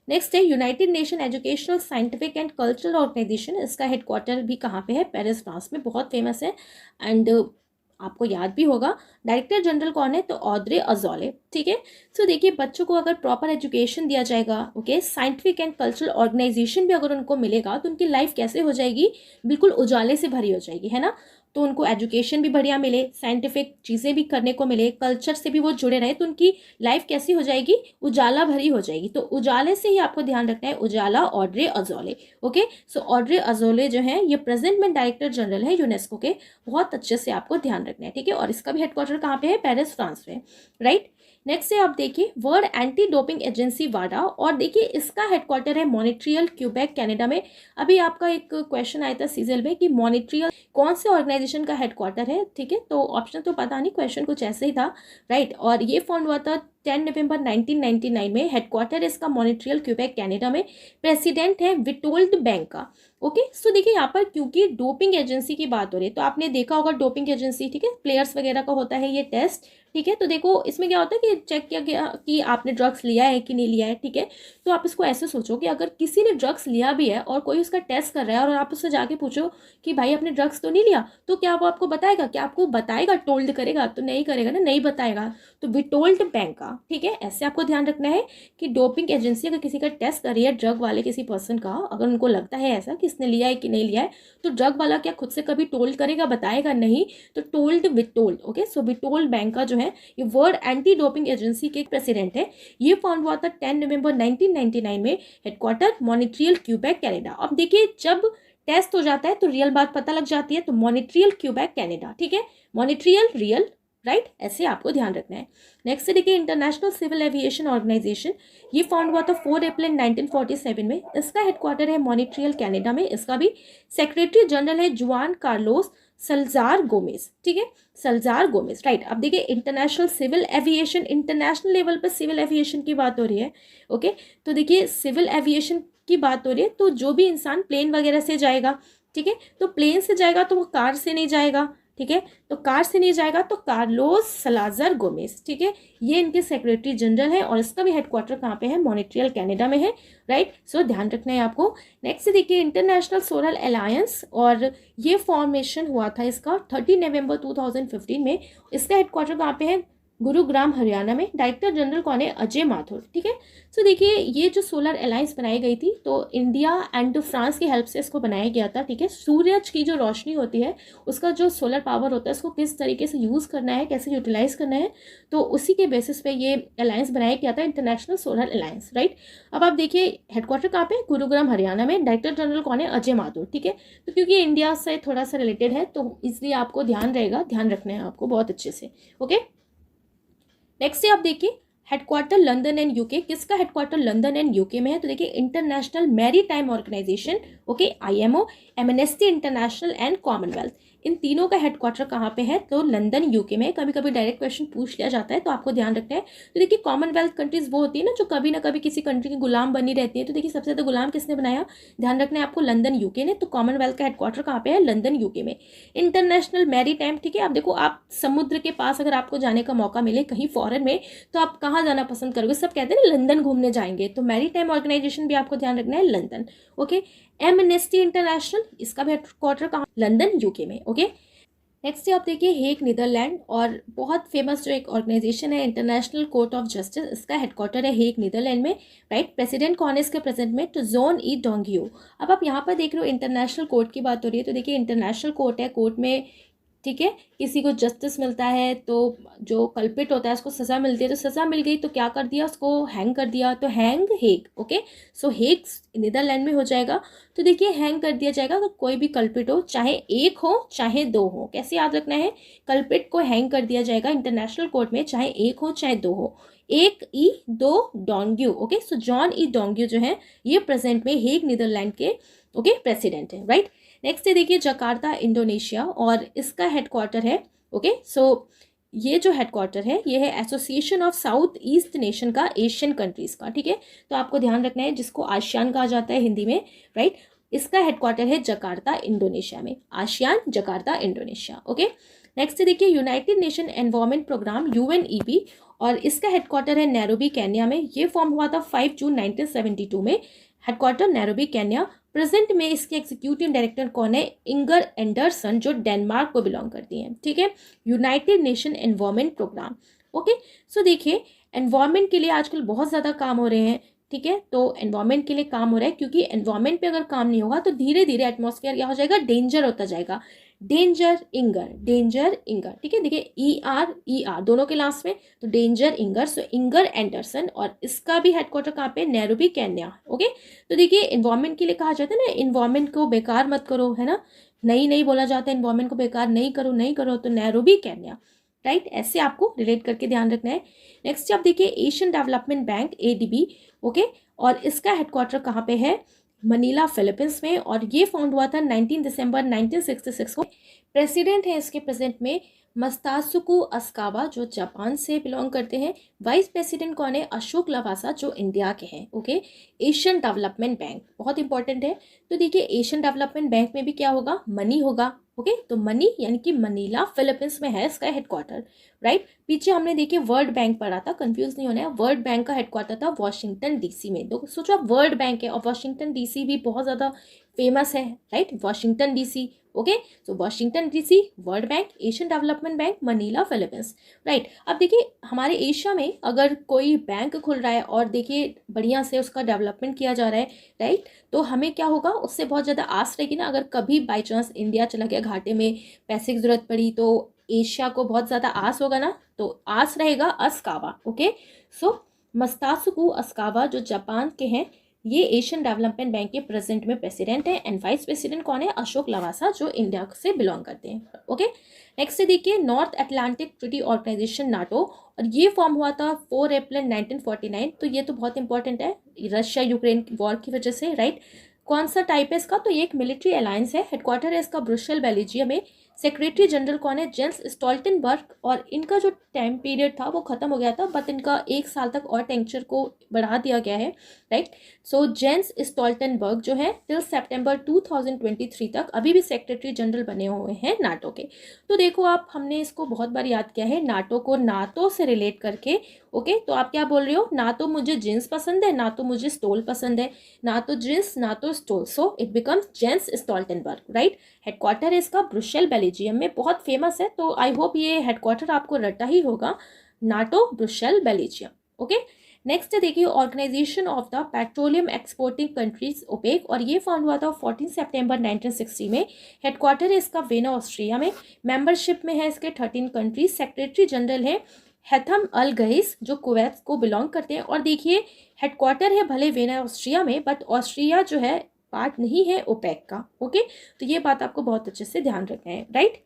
नेक्स्ट है United Nation educational scientific and cultural organisation, इसका हेडक्वार्टर भी कहाँ पे है, पेरिस फ्रांस में, बहुत फेमस है एंड आपको याद भी होगा। डायरेक्टर जनरल कौन है, तो ऑड्रे अजौले, ठीक है। सो देखिए बच्चों को अगर प्रॉपर एजुकेशन दिया जाएगा, okay, scientific and cultural organisation भी अगर उनको मिलेगा तो उनकी लाइफ कैसे हो जाएगी, बिल्कुल उजाले से भरी हो जाएगी, है ना। तो उनको एजुकेशन भी बढ़िया मिले, साइंटिफिक चीज़ें भी करने को मिले, कल्चर से भी वो जुड़े रहे, तो उनकी लाइफ कैसी हो जाएगी, उजाला भरी हो जाएगी। तो उजाले से ही आपको ध्यान रखना है, उजाला ऑड्रे अजौले। ओके, सो ऑड्रे अजौले जो है ये प्रेजेंट में डायरेक्टर जनरल है यूनेस्को के, बहुत अच्छे से आपको ध्यान रखना है, ठीक है। और इसका भी हेडक्वार्टर कहाँ पे है, पेरिस फ्रांस में, राइट। नेक्स्ट से आप देखिए वर्ल्ड एंटी डोपिंग एजेंसी वाडा, और देखिए इसका हेडक्वार्टर है मॉन्ट्रियल क्यूबेक कनाडा में। अभी आपका एक क्वेश्चन आया था सीजल में कि मॉन्ट्रियल कौन से ऑर्गेनाइजेशन का हेडक्वार्टर है, ठीक है। तो ऑप्शन तो पता नहीं, क्वेश्चन कुछ ऐसे ही था, राइट। और ये फाउंड हुआ था 10 नवंबर 1999 में। हेडक्वार्टर इसका मॉन्ट्रियल क्यूबेक कनाडा में। प्रेसिडेंट है विटोल्ड बैंक का। ओके, सो देखिए यहाँ पर क्योंकि डोपिंग एजेंसी की बात हो रही है, तो आपने देखा होगा डोपिंग एजेंसी, ठीक है, प्लेयर्स वगैरह का होता है ये टेस्ट, ठीक है। तो देखो इसमें क्या होता है कि चेक किया गया कि आपने ड्रग्स लिया है कि नहीं लिया है, ठीक है। तो आप इसको ऐसे सोचो कि अगर किसी ने ड्रग्स लिया भी है और कोई उसका टेस्ट कर रहा है और आप उससे जाके पूछो कि भाई आपने ड्रग्स तो नहीं लिया, तो क्या वो आपको बताएगा, क्या आपको बताएगा, टोल्ड करेगा? तो नहीं करेगा ना, नहीं बताएगा। तो विटोल्ड बैंक का, ठीक है, ऐसे आपको ध्यान रखना है कि डोपिंग एजेंसी अगर किसी का टेस्ट कर रही है ड्रग वाले किसी पर्सन का, अगर उनको लगता है ऐसा कि इसने लिया है कि नहीं लिया है, तो ड्रग वाला क्या खुद से कभी टोल्ड करेगा, बताएगा नहीं, तो टोल्ड विटोल्ड। ओके, सो विटोल्ड बैंक का जो है ये वर्ल्ड एंटी डोपिंग एजेंसी के प्रेसिडेंट है। ये फाउंड हुआ था 10 नवंबर 1999 में। Headquarter Montreal Quebec Canada. अब देखिए जब टेस्ट हो जाता है तो रियल बात पता लग जाती है, तो मॉन्ट्रियल क्यूबेक कनाडा, ठीक है, मॉन्ट्रियल रियल, राइट, ऐसे आपको ध्यान रखना है। नेक्स्ट से देखिए इंटरनेशनल सिविल एविएशन ऑर्गेनाइजेशन, ये फाउंड हुआ था 4 अप्रैल 1947 में। इसका हेडक्वार्टर है मॉन्ट्रियल कनाडा में। इसका भी सेक्रेटरी जनरल है जुआन कार्लोस सल्जार गोमेज, ठीक है, सल्जार गोमेज, राइट। अब देखिए international civil aviation, international level पर सिविल एविएशन की बात हो रही है। ओके, तो देखिए सिविल एविएशन की बात हो रही है, तो जो भी इंसान प्लेन वगैरह से जाएगा, ठीक है, तो प्लेन से जाएगा तो वो कार से नहीं जाएगा, ठीक है, तो कार से नहीं जाएगा, तो कार्लोस सलाजर गोमेज, ठीक है, ये इनके सेक्रेटरी जनरल है। और इसका भी हेडक्वार्टर कहाँ पे है, मॉन्ट्रियल कनाडा में है, राइट। सो ध्यान रखना है आपको। नेक्स्ट देखिए इंटरनेशनल सोलर अलायंस, और ये फॉर्मेशन हुआ था इसका 30 नवंबर 2015 में। इसका हेडक्वार्टर कहाँ पे है, गुरुग्राम हरियाणा में। डायरेक्टर जनरल कौन है, अजय माथुर, ठीक है। सो देखिए ये जो सोलर अलायंस बनाई गई थी, तो इंडिया एंड फ्रांस की हेल्प से इसको बनाया गया था, ठीक है। सूरज की जो रोशनी होती है, उसका जो सोलर पावर होता है, उसको किस तरीके से यूज़ करना है, कैसे यूटिलाइज करना है, तो उसी के बेसिस पे ये अलायंस बनाया गया था, इंटरनेशनल सोलर अलायंस, राइट। अब आप देखिए हेडक्वार्टर कहाँ पे, गुरुग्राम हरियाणा में। डायरेक्टर जनरल कौन है, अजय माथुर, ठीक है। तो क्योंकि इंडिया से थोड़ा सा रिलेटेड है, तो इसलिए आपको ध्यान रहेगा, ध्यान रखना है आपको बहुत अच्छे से। ओके, नेक्स्ट से आप देखिए हेडक्वार्टर लंदन एंड यूके। किसका हेडक्वार्टर लंदन एंड यूके में है, तो देखिए international maritime organization, okay, IMO, Amnesty International and Commonwealth, इन तीनों का हेडक्वार्टर कहाँ पे है, तो लंदन यूके में। कभी कभी डायरेक्ट क्वेश्चन पूछ लिया जाता है, तो आपको ध्यान रखना है। तो देखिए कॉमनवेल्थ कंट्रीज वो होती है ना जो कभी ना कभी किसी कंट्री की गुलाम बनी रहती है, तो देखिए सबसे ज़्यादा गुलाम किसने बनाया, ध्यान रखना है आपको, लंदन यूके ने। तो कॉमनवेल्थ का हेडक्वार्टर कहाँ पे है, लंदन यूके में। इंटरनेशनल मैरीटाइम, ठीक है, आप देखो आप समुद्र के पास अगर आपको जाने का मौका मिले कहीं फॉरेन में, तो आप कहाँ जाना पसंद करोगे, सब कहते हैं ना लंदन घूमने जाएंगे, तो मैरीटाइम ऑर्गेनाइजेशन भी आपको ध्यान रखना है, लंदन। ओके, एमनेस्टी इंटरनेशनल, इसका भी हेडक्वार्टर कहाँ, लंदन यूके में। ओके, नेक्स्ट आप देखिए हेग नीदरलैंड, और बहुत फेमस जो एक ऑर्गेनाइजेशन है इंटरनेशनल कोर्ट ऑफ जस्टिस, इसका हेडक्वार्टर है हेग नीदरलैंड में, राइट। प्रेसिडेंट कौन है इसके प्रेजेंट में, तो जोन ई डोंगियो। अब आप यहाँ पर देख रहे हो इंटरनेशनल कोर्ट की बात हो रही है, तो देखिए इंटरनेशनल कोर्ट है, कोर्ट में, ठीक है, किसी को जस्टिस मिलता है, तो जो कल्पिट होता है उसको सज़ा मिलती है, तो सज़ा मिल गई तो क्या कर दिया, उसको हैंग कर दिया, तो हैंग हेग। ओके, सो हेग नीदरलैंड में हो जाएगा। तो देखिए हैंग कर दिया जाएगा अगर कोई भी कल्पिट हो, चाहे एक हो चाहे दो हो। कैसे याद रखना है, कल्पिट को हैंग कर दिया जाएगा इंटरनेशनल कोर्ट में, चाहे एक हो चाहे दो हो। एक ई दो डोंग्यू। ओके, सो जॉन ई डोंग्यू जो है ये प्रेजेंट में हेग नीदरलैंड के, ओके, प्रेसिडेंट है, राइट। नेक्स्ट है देखिए जकार्ता इंडोनेशिया, और इसका हेडक्वार्टर है, ओके, सो ये जो हेडक्वार्टर है ये है association of south east nation का, एशियन कंट्रीज का, ठीक है। तो आपको ध्यान रखना है, जिसको आसियान कहा जाता है हिंदी में, राइट। इसका हेडक्वार्टर है जकार्ता इंडोनेशिया में, ASEAN Jakarta Indonesia. Okay, next देखिए United Nation environment programme UNEP, और इसका हेडक्वार्टर है नैरोबी केन्या में। ये फॉर्म हुआ था 5 जून 1972 में। Headquarter Nairobi Kenya. प्रेजेंट में इसके एग्जीक्यूटिव डायरेक्टर कौन है, इंगर एंडरसन, जो डेनमार्क को बिलोंग करती हैं, ठीक है। United Nation environment programme. Okay, so देखिए एनवायरमेंट के लिए आजकल बहुत ज़्यादा काम हो रहे हैं, ठीक है। तो एनवायरमेंट के लिए काम हो रहा है, क्योंकि एनवायरमेंट पे अगर काम नहीं होगा तो धीरे धीरे एटमॉस्फेयर क्या हो जाएगा, डेंजर होता जाएगा। डेंजर इंगर, ठीक है। देखिए ER दोनों के लास्ट में, तो डेंजर इंगर, सो इंगर एंडरसन, और इसका भी हेडक्वार्टर कहाँ पे, नैरोबी केन्या, ओके। तो देखिए इन्वायरमेंट के लिए कहा जाता है ना, इन्वायरमेंट को बेकार मत करो, है ना, नहीं बोला जाता है इन्वायरमेंट को बेकार नहीं करो, तो नैरोबी केन्या, राइट। ऐसे आपको रिलेट करके ध्यान रखना है। नेक्स्ट आप देखिए Asian development bank ADB, okay, और इसका हेडक्वार्टर कहाँ पे है, मनीला फिलीपींस में, और ये फाउंड हुआ था 19 दिसंबर 1966 को। प्रेसिडेंट है इसके प्रेजेंट में मस्तासुको अस्कावा, जो जापान से बिलोंग करते हैं। वाइस प्रेसिडेंट कौन है, अशोक लवासा, जो इंडिया के हैं, ओके। एशियन डेवलपमेंट बैंक बहुत इंपॉर्टेंट है। तो देखिए एशियन डेवलपमेंट बैंक में भी क्या होगा, मनी होगा, ओके। तो मनी यानी कि मनीला फिलीपींस में है इसका हेडक्वार्टर, राइट। पीछे हमने देखिए वर्ल्ड बैंक पढ़ा था, कंफ्यूज नहीं होना है, वर्ल्ड बैंक का हेडक्वार्टर था वॉशिंगटन DC में। तो सोचो आप वर्ल्ड बैंक है और वॉशिंगटन DC भी बहुत ज़्यादा फेमस है, right, Washington DC, okay. So Washington DC, world bank, Asian development bank, Manila Philippines, right. अब देखिए हमारे एशिया में अगर कोई बैंक खुल रहा है और देखिए बढ़िया से उसका डेवलपमेंट किया जा रहा है, राइट, तो हमें क्या होगा, उससे बहुत ज़्यादा आस रहेगी ना। अगर कभी बाई चांस इंडिया चला गया घाटे में, पैसे की जरूरत पड़ी, तो एशिया को बहुत ज़्यादा आस होगा ना, तो आस रहेगा अस्कावा, ओके। सो मस्तासुको अस्कावा जो जापान के हैं, ये एशियन डेवलपमेंट बैंक के प्रेजेंट में प्रेसिडेंट है, एंड वाइस प्रेसिडेंट कौन है, अशोक लवासा, जो इंडिया से बिलोंग करते हैं, ओके। नेक्स्ट से देखिए North Atlantic Treaty Organisation NATO, और ये फॉर्म हुआ था 4 अप्रैल 1949। तो ये तो बहुत इंपॉर्टेंट है रशिया यूक्रेन वॉर की वजह से, राइट। कौन सा टाइप है इसका, तो ये एक मिलिट्री अलायंस है। हेडक्वार्टर है इसका ब्रुसेल बेल्जियम में। सेक्रेटरी जनरल कौन है, जेंस स्टोल्टनबर्ग, और इनका जो टाइम पीरियड था वो खत्म हो गया था, बट इनका 1 साल तक और टेंचर को बढ़ा दिया गया है, राइट। सो जेंस स्टोल्टनबर्ग जो है टिल सितंबर 2023 तक अभी भी सेक्रेटरी जनरल बने हुए हैं नाटो के। तो देखो आप, हमने इसको बहुत बार याद किया है, नाटो को नाटो से रिलेट करके, ओके। तो आप क्या बोल रहे हो, ना तो मुझे जींस पसंद है, ना तो मुझे स्टोल पसंद है, ना तो जींस ना तो Stol, so it becomes Jens Stoltenberg, right. Headquarter है इसका ब्रुसेल बेल्जियम में, बहुत फेमस है, तो आई होप ये हेडक्वार्टर आपको रटा ही होगा, NATO Brussel Belgium, okay. Next देखिए organization of the petroleum exporting countries OPEC, और ये फाउंड हुआ था 14 सितंबर 1960 में। हेडक्वार्टर है इसका वेना ऑस्ट्रिया में। मेंबरशिप में है इसके 13 कंट्रीज। सेक्रेटरी जनरल है हैथम अल गईस, जो कुवैत को बिलोंग करते हैं। और देखिए हेडक्वार्टर है भले वेना ऑस्ट्रिया में, बट ऑस्ट्रिया जो है पार्ट नहीं है ओपेक का, ओके। तो ये बात आपको बहुत अच्छे से ध्यान रखना है, राइट।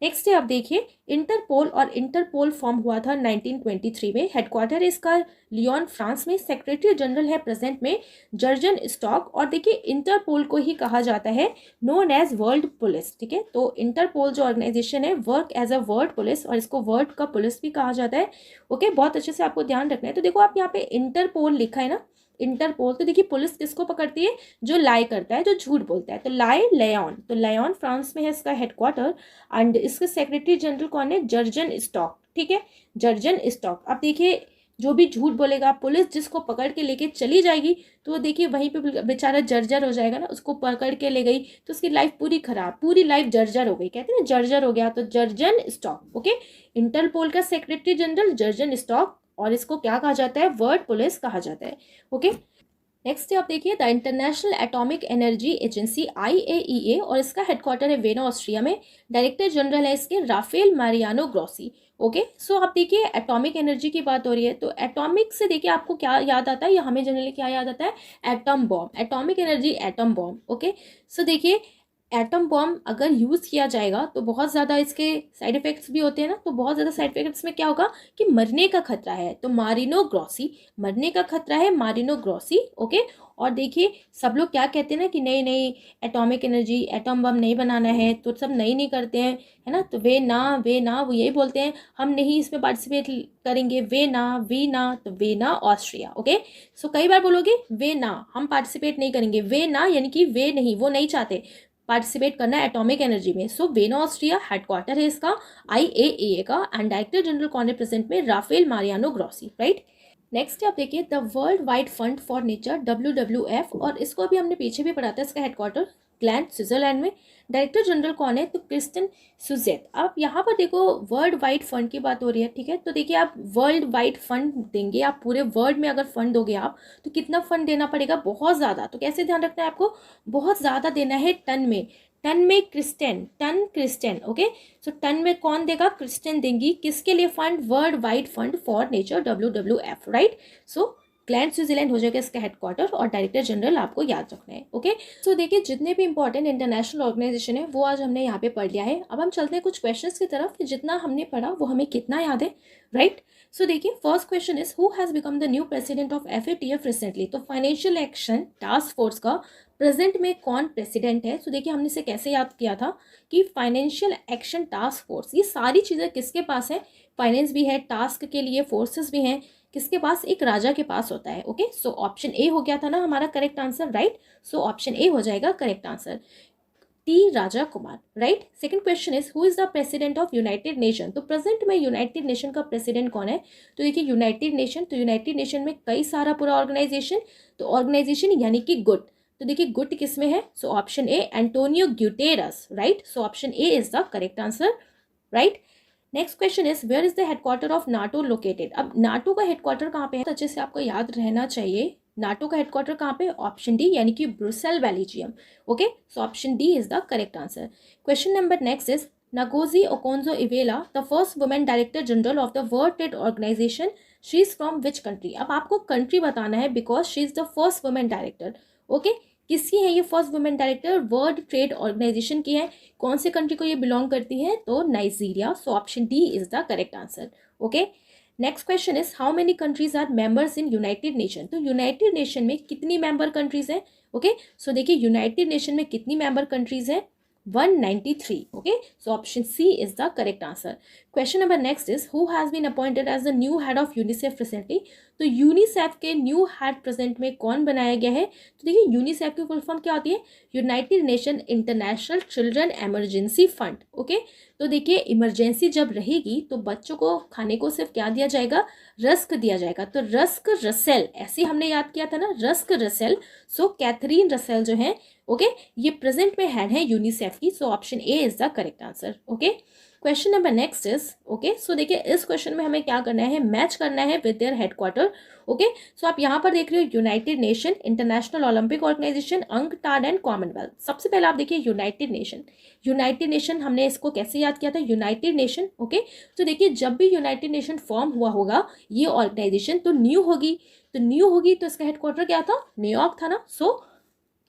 नेक्स्ट है आप देखिए इंटरपोल, और इंटरपोल फॉर्म हुआ था 1923 में। हेडक्वार्टर इसका लियोन फ्रांस में। सेक्रेटरी जनरल है प्रेजेंट में जर्जन स्टॉक, और देखिए इंटरपोल को ही कहा जाता है नोन एज वर्ल्ड पुलिस, ठीक है। तो इंटरपोल जो ऑर्गेनाइजेशन है work as a world police, और इसको वर्ल्ड का पुलिस भी कहा जाता है, ओके। बहुत अच्छे से आपको ध्यान रखना है। तो देखो आप यहाँ पे इंटरपोल लिखा है ना, इंटरपोल, तो देखिए पुलिस किसको पकड़ती है, जो लाई करता है, जो झूठ बोलता है, तो लायन, तो लायन फ्रांस में है इसका हेडक्वार्टर, एंड इसके सेक्रेटरी जनरल कौन है, जर्जन स्टॉक, ठीक है, जर्जन स्टॉक। अब देखिए जो भी झूठ बोलेगा, पुलिस जिसको पकड़ के लेके चली जाएगी, तो देखिए वहीं पे बेचारा जर्जर हो जाएगा ना, उसको पकड़ के ले गई तो उसकी लाइफ पूरी खराब, पूरी लाइफ जर्जर हो गई, कहते हैं ना जर्जर हो गया, तो जर्जन स्टॉक, ओके। इंटरपोल का सेक्रेटरी जनरल जर्जन स्टॉक, और इसको क्या कहा जाता है, वर्ल्ड पुलिस कहा जाता है, ओके। नेक्स्ट आप देखिए the international atomic energy agency IAEA, और इसका हेडक्वार्टर है वेना ऑस्ट्रिया में। डायरेक्टर जनरल है इसके Rafael Mariano Grossi, okay. So आप देखिए एटॉमिक एनर्जी की बात हो रही है, तो एटॉमिक से देखिए आपको क्या याद आता है, या हमें जनरली क्या याद आता है, atom bomb, atomic energy atom bomb, okay. So देखिए एटम बॉम्ब अगर यूज़ किया जाएगा तो बहुत ज़्यादा इसके साइड इफ़ेक्ट्स भी होते हैं ना, तो बहुत ज़्यादा साइड इफ़ेक्ट्स में क्या होगा कि मरने का खतरा है, तो मारिनो ग्रोसी, मरने का खतरा है, मारिनो ग्रोसी, ओके। और देखिए सब लोग क्या कहते हैं ना कि नहीं नहीं एटॉमिक एनर्जी, एटम बम नहीं बनाना है, तो सब नहीं करते हैं, है ना। तो वे ना वो यही बोलते हैं हम नहीं इसमें पार्टिसिपेट करेंगे, वे ना, तो वे ना ऑस्ट्रिया, ओके। सो कई बार बोलोगे वे ना हम पार्टिसिपेट नहीं करेंगे, वे ना यानी कि वे नहीं, वो नहीं चाहते पार्टिसिपेट करना एटॉमिक एनर्जी में। सो वेना ऑस्ट्रिया हेडक्वार्टर है इसका IAEA का, एंड डायरेक्टर जनरल कौन है प्रेजेंट में, Rafael Mariano Grossi, right. Next आप देखिए the world wide fund for nature WWF, और इसको अभी हमने पीछे भी पढ़ा था, इसका हेडक्वार्टर ग्लैंड स्विट्जरलैंड में। डायरेक्टर जनरल कौन है, तो क्रिस्टन सुजेत। आप यहाँ पर देखो वर्ल्ड वाइड फंड की बात हो रही है, ठीक है। तो देखिए आप वर्ल्ड वाइड फंड देंगे, आप पूरे वर्ल्ड में अगर फंड दोगे आप, तो कितना फंड देना पड़ेगा, बहुत ज़्यादा। तो कैसे ध्यान रखना है आपको, बहुत ज़्यादा देना है टन में, टन में क्रिस्टियन, टन क्रिस्टियन, ओके। सो टन में कौन देगा, क्रिस्टियन देंगी। किसके लिए fund, world wide fund for nature, WWF, right. So gland Switzerland हो जाएगा इसका हेडक्वार्टर, और डायरेक्टर जनरल आपको याद रखना है, ओके। सो देखिए जितने भी इंपॉर्टेंट इंटरनेशनल ऑर्गेनाइजेशन है वो आज हमने यहाँ पे पढ़ लिया है। अब हम चलते हैं कुछ क्वेश्चंस की तरफ कि जितना हमने पढ़ा वो हमें कितना याद है, राइट। सो देखिए first question is who has become the new president of FATF recently. तो फाइनेंशियल एक्शन टास्क फोर्स का प्रेजेंट में कौन प्रेसिडेंट है। तो देखिए हमने इसे कैसे याद किया था कि फाइनेंशियल एक्शन टास्क फोर्स, ये सारी चीज़ें किसके पास है, फाइनेंस भी है, टास्क के लिए फोर्सेस भी हैं, किसके पास, एक राजा के पास होता है, ओके। सो ऑप्शन ए हो गया था ना हमारा correct answer, right. So option ए हो जाएगा correct answer, T Raja Kumar, right. Second question is who is the president of United Nation. तो प्रेजेंट में यूनाइटेड नेशन का प्रेसिडेंट कौन है। तो देखिए यूनाइटेड नेशन, तो यूनाइटेड नेशन में कई सारा पूरा ऑर्गेनाइजेशन, तो ऑर्गेनाइजेशन यानी कि गुट, तो देखिए गुट किस में है। So option A Antonio Guterres, right. So option A is the correct answer, right. Next question is where is the headquarter of NATO located. अब नाटो का हेडक्वार्टर कहाँ पे है, तो अच्छे से आपको याद रहना चाहिए। नाटो का हेडक्वार्टर कहाँ पे, ऑप्शन डी यानी कि Brussels Belgium, okay. So option D is the correct answer. Question number next is Ngozi Okonjo-Iweala, the first woman director general of the World Trade Organization, she is from which country। अब आपको country बताना है because she is the first women director, okay. किसकी है ये first women director, world trade organisation की है। कौन से कंट्री को ये बिलोंग करती है, तो Nigeria. So option D is the correct answer, okay. Next question is how many countries are members in United Nation. तो यूनाइटेड नेशन में कितनी मेंबर कंट्रीज हैं, ओके। सो देखिए यूनाइटेड नेशन में कितनी मेंबर कंट्रीज हैं, 193, okay। So option C is the correct answer. Question number next is who has been appointed as the new head of UNICEF recently। तो UNICEF के new head present में कौन बनाया गया है। तो देखिए यूनिसेफ की फुल फॉर्म क्या होती है, United Nation international children Emergency fund, okay. तो देखिए इमरजेंसी जब रहेगी तो बच्चों को खाने को सिर्फ क्या दिया जाएगा, रस्क दिया जाएगा। तो रस्क रसेल, ऐसे हमने याद किया था ना, रस्क रसेल। सो कैथरीन रसेल जो है, ओके, ये प्रेजेंट में हेड है यूनिसेफ की। So option A is the correct answer, okay. Question number next is, okay. So देखिए इस क्वेश्चन में हमें क्या करना है, मैच करना है with their headquarter, okay. So आप यहाँ पर देख रहे हो United Nation, international Olympic organisation, UNCTAD and Commonwealth. सबसे पहले आप देखिए यूनाइटेड नेशन, यूनाइटेड नेशन हमने इसको कैसे याद किया था, यूनाइटेड नेशन, ओके। तो देखिए जब भी यूनाइटेड नेशन फॉर्म हुआ होगा ये ऑर्गेनाइजेशन तो न्यू होगी, तो इसका हेडक्वार्टर क्या था, न्यूयॉर्क था ना। सो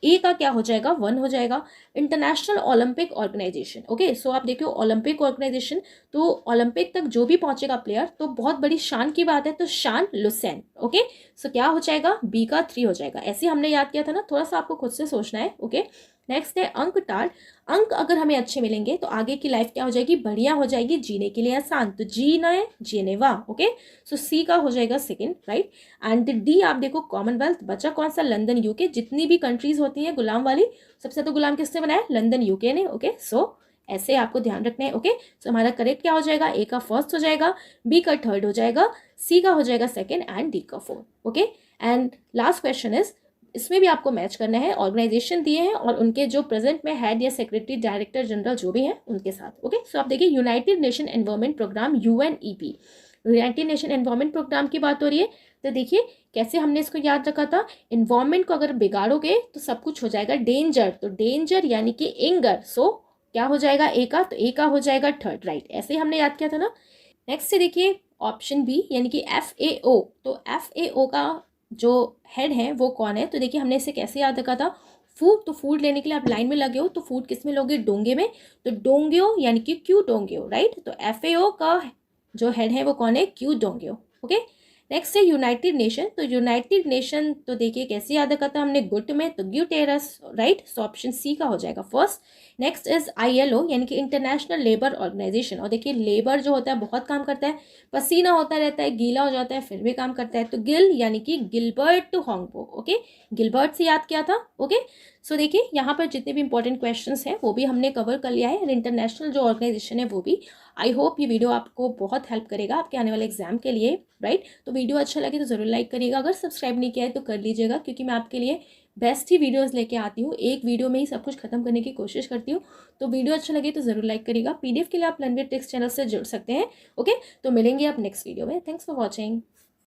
ए का क्या हो जाएगा, 1 हो जाएगा। International Olympic organization, okay. So आप देखिए ओलंपिक ऑर्गेनाइजेशन, तो ओलंपिक तक जो भी पहुंचेगा प्लेयर तो बहुत बड़ी शान की बात है, तो शान लुसेन, ओके। सो क्या हो जाएगा, बी का 3 हो जाएगा। ऐसे हमने याद किया था ना, थोड़ा सा आपको खुद से सोचना है, ओके। नेक्स्ट है UNCTAD। अंक अगर हमें अच्छे मिलेंगे तो आगे की लाइफ क्या हो जाएगी, बढ़िया हो जाएगी, जीने के लिए आसान। तो जीना है जेनेवा, ओके। सो सी का हो जाएगा सेकंड, राइट। एंड डी आप देखो कॉमनवेल्थ, बचा कौन सा, लंदन यूके। जितनी भी कंट्रीज होती हैं गुलाम वाली, सबसे तो गुलाम किसने बनाया, लंदन यूके ने, ओके। सो ऐसे आपको ध्यान रखना है, ओके। सो हमारा करेक्ट क्या हो जाएगा, ए का फर्स्ट हो जाएगा, बी का थर्ड हो जाएगा, सी का हो जाएगा सेकेंड एंड डी का fourth, okay. And last question is, इसमें भी आपको मैच करना है, ऑर्गेनाइजेशन दिए हैं और उनके जो प्रेजेंट में हेड या सेक्रेटरी डायरेक्टर जनरल जो भी हैं उनके साथ, ओके। सो आप देखिए United Nation environment programme, UNEP, United Nation environment programme की बात हो रही है। तो देखिए कैसे हमने इसको याद रखा था, एनवायरमेंट को अगर बिगाड़ोगे तो सब कुछ हो जाएगा डेंजर, तो डेंजर यानी कि इंगर। सो क्या हो जाएगा, ए का, तो ए का हो जाएगा थर्ड, राइट। ऐसे ही हमने याद किया था ना। नेक्स्ट से देखिए ऑप्शन बी यानी कि FAO। तो FAO का जो हेड है वो कौन है। तो देखिए हमने इसे कैसे याद रखा था, फूड, तो फूड लेने के लिए आप लाइन में लगे हो तो फूड किस में लोगे, डोंगे में। तो डोंग्यो यानी कि क्यू डोंग्यो, राइट। तो FAO का जो हेड है वो कौन है, क्यू डोंग्यो, ओके। नेक्स्ट है यूनाइटेड नेशन। तो यूनाइटेड नेशन तो देखिए कैसे याद रखा था हमने, गुट में, तो ग्यूटेरस, राइट। सो ऑप्शन सी का हो जाएगा फर्स्ट। नेक्स्ट इज ILO यानी कि इंटरनेशनल लेबर ऑर्गेनाइजेशन। और देखिए लेबर जो होता है बहुत काम करता है, पसीना होता रहता है, गीला हो जाता है, फिर भी काम करता है। तो गिल यानी कि गिलबर्ट होंगबो, ओके। गिलबर्ट से याद किया था, ओके। सो देखिए यहाँ पर जितने भी इंपॉर्टेंट क्वेश्चंस हैं वो भी हमने कवर कर लिया है, एंड इंटरनेशनल जो ऑर्गेनाइजेशन है वो भी। आई होप ये वीडियो आपको बहुत हेल्प करेगा आपके आने वाले एग्जाम के लिए, राइट। तो वीडियो अच्छा लगे तो ज़रूर लाइक करिएगा, अगर सब्सक्राइब नहीं किया है तो कर लीजिएगा, क्योंकि मैं आपके लिए बेस्ट ही वीडियोस लेके आती हूँ, एक वीडियो में ही सब कुछ खत्म करने की कोशिश करती हूँ। तो वीडियो अच्छा लगे तो ज़रूर लाइक करिएगा। PDF के लिए आप लर्न विद टेक्स्ट चैनल से जुड़ सकते हैं, ओके। तो मिलेंगे आप नेक्स्ट वीडियो में। Thanks for watching.